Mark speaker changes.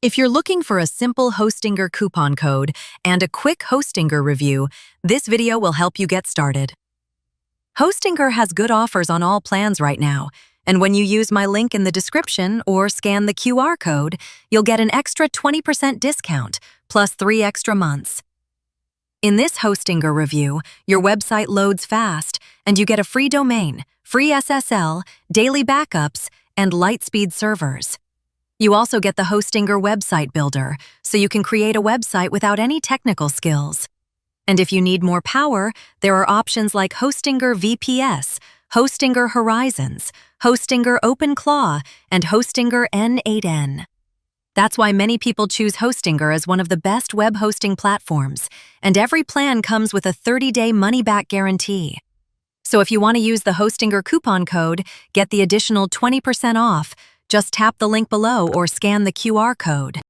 Speaker 1: If you're looking for a simple Hostinger coupon code and a quick Hostinger review, this video will help you get started. Hostinger has good offers on all plans right now, and when you use my link in the description or scan the QR code, you'll get an extra 20% discount, plus 3 extra months. In this Hostinger review, your website loads fast, and you get a free domain, free SSL, daily backups, and Lightspeed servers. You also get the Hostinger website builder, so you can create a website without any technical skills. And if you need more power, there are options like Hostinger VPS, Hostinger Horizons, Hostinger openclaw, and Hostinger N8N. That's why many people choose Hostinger as one of the best web hosting platforms, and every plan comes with a 30-day money-back guarantee. So if you want to use the Hostinger coupon code, get the additional 20% off. Just tap the link below or scan the QR code.